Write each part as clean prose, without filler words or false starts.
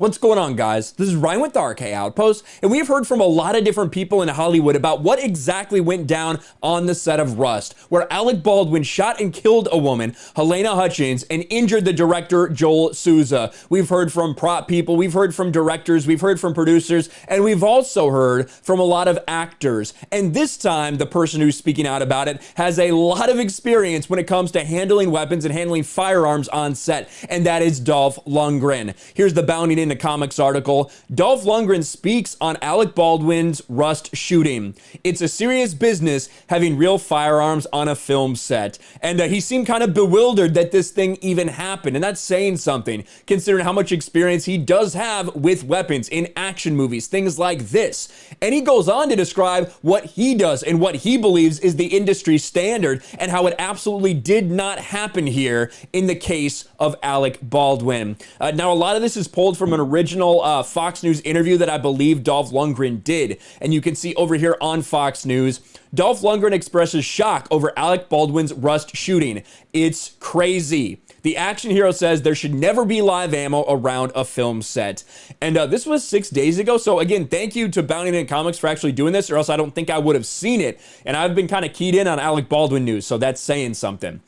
What's going on, guys? This is Ryan with the RK Outpost, and we've heard from a lot of different people in Hollywood about what exactly went down on the set of Rust, where Alec Baldwin shot and killed a woman, Helena Hutchins, and injured the director, Joel Souza. We've heard from prop people, we've heard from directors, we've heard from producers, and we've also heard from a lot of actors. And this time, the person who's speaking out about it has a lot of experience when it comes to handling weapons and handling firearms on set, and that is Dolph Lundgren. Here's the Bounding Into Comics article. Dolph Lundgren speaks on Alec Baldwin's Rust shooting. It's a serious business having real firearms on a film set. And he seemed kind of bewildered that this thing even happened. And that's saying something, considering how much experience he does have with weapons in action movies, things like this. And he goes on to describe what he does and what he believes is the industry standard and how it absolutely did not happen here in the case of Alec Baldwin. Now, a lot of this is pulled from an original Fox News interview that I believe Dolph Lundgren did. And you can see over here on Fox News, Dolph Lundgren expresses shock over Alec Baldwin's Rust shooting. It's crazy. The action hero says there should never be live ammo around a film set. And this was 6 days ago. So again, thank you to Bounding In Comics for actually doing this, or else I don't think I would have seen it. And I've been kind of keyed in on Alec Baldwin news, so that's saying something.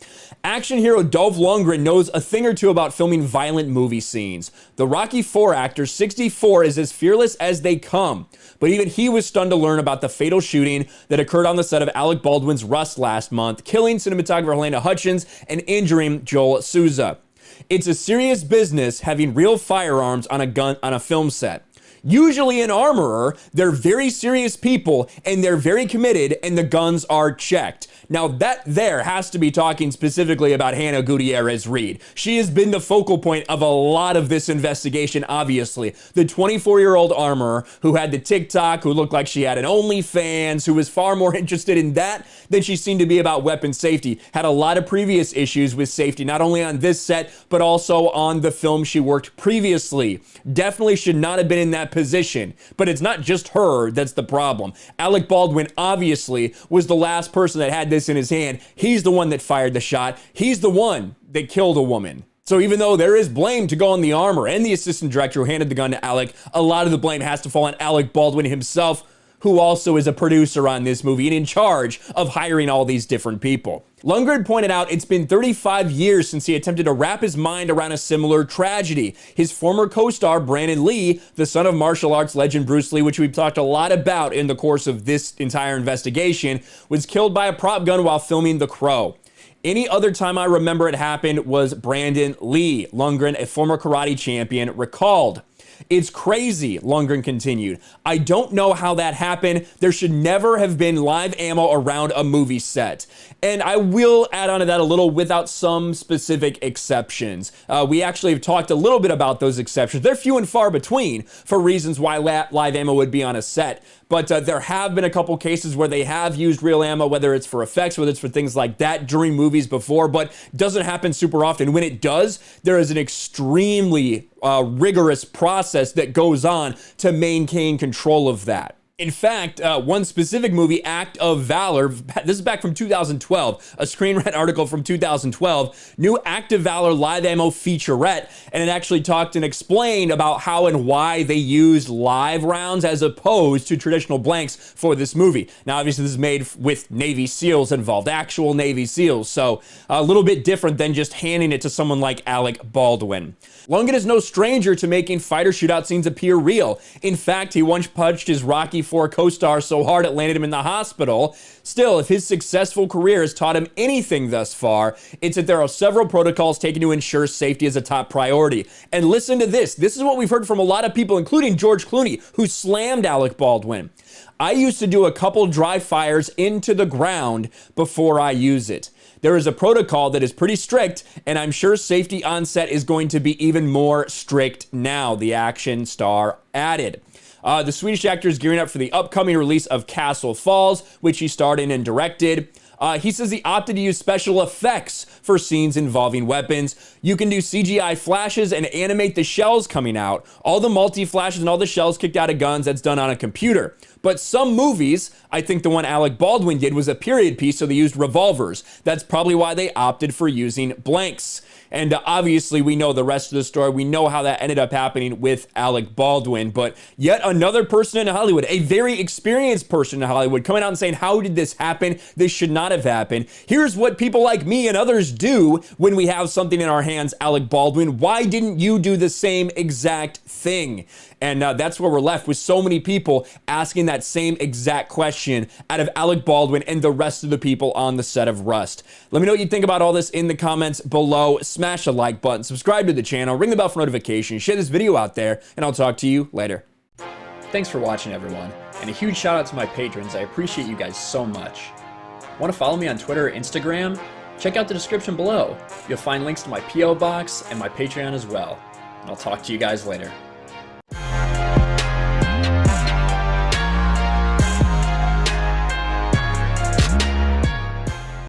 Action hero Dolph Lundgren knows a thing or two about filming violent movie scenes. The Rocky IV actor, 64, is as fearless as they come. But even he was stunned to learn about the fatal shooting that occurred on the set of Alec Baldwin's Rust last month, killing cinematographer Helena Hutchins and injuring Joel Souza. It's a serious business having real firearms on a film set. Usually an armorer, they're very serious people and they're very committed and the guns are checked. Now that there has to be talking specifically about Hannah Gutierrez-Reed. She has been the focal point of a lot of this investigation, obviously. The 24-year-old armorer who had the TikTok, who looked like she had an OnlyFans, who was far more interested in that than she seemed to be about weapon safety, had a lot of previous issues with safety, not only on this set, but also on the film she worked previously. Definitely should not have been in that position, but it's not just her that's the problem. Alec Baldwin obviously was the last person that had this in his hand. He's the one that fired the shot. He's the one that killed a woman. So even though there is blame to go on the armor and the assistant director who handed the gun to Alec, a lot of the blame has to fall on Alec Baldwin himself, who also is a producer on this movie and in charge of hiring all these different people. Lundgren pointed out it's been 35 years since he attempted to wrap his mind around a similar tragedy. His former co-star, Brandon Lee, the son of martial arts legend Bruce Lee, which we've talked a lot about in the course of this entire investigation, was killed by a prop gun while filming The Crow. Any other time I remember it happened was Brandon Lee. Lundgren, a former karate champion, recalled. It's crazy, Lundgren continued. I don't know how that happened. There should never have been live ammo around a movie set. And I will add on to that a little without some specific exceptions. We actually have talked a little bit about those exceptions. They're few and far between for reasons why live ammo would be on a set. But there have been a couple cases where they have used real ammo, whether it's for effects, whether it's for things like that during movies before, but doesn't happen super often. When it does, there is an extremely rigorous process that goes on to maintain control of that. In fact, one specific movie, Act of Valor, this is back from 2012, a Screen Rant article from 2012, new Act of Valor live ammo featurette, and it actually talked and explained about how and why they used live rounds as opposed to traditional blanks for this movie. Now, obviously, this is made with Navy SEALs involved, actual Navy SEALs, so a little bit different than just handing it to someone like Alec Baldwin. Lundgren is no stranger to making fighter shootout scenes appear real. In fact, he once punched his Rocky IV co-star so hard it landed him in the hospital. Still, if his successful career has taught him anything thus far, it's that there are several protocols taken to ensure safety is a top priority. And listen to this. This is what we've heard from a lot of people, including George Clooney, who slammed Alec Baldwin. I used to do a couple dry fires into the ground before I use it. There is a protocol that is pretty strict, and I'm sure safety on set is going to be even more strict now, the action star added. The Swedish actor is gearing up for the upcoming release of Castle Falls, which he starred in and directed. He says he opted to use special effects for scenes involving weapons. You can do CGI flashes and animate the shells coming out. All the multi-flashes and all the shells kicked out of guns, that's done on a computer. But some movies, I think the one Alec Baldwin did was a period piece, so they used revolvers. That's probably why they opted for using blanks. And obviously, we know the rest of the story. We know how that ended up happening with Alec Baldwin. But yet another person in Hollywood, a very experienced person in Hollywood, coming out and saying, how did this happen? This should not have happened. Here's what people like me and others do when we have something in our hands, Alec Baldwin. Why didn't you do the same exact thing? And that's where we're left with so many people asking that same exact question out of Alec Baldwin and the rest of the people on the set of Rust. Let me know what you think about all this in the comments below. Smash the like button, subscribe to the channel, ring the bell for notifications, share this video out there, and I'll talk to you later. Thanks for watching, everyone, and a huge shout out to my patrons. I appreciate you guys so much. Want to follow me on Twitter or Instagram? Check out the description below. You'll find links to my PO box and my Patreon as well. And I'll talk to you guys later.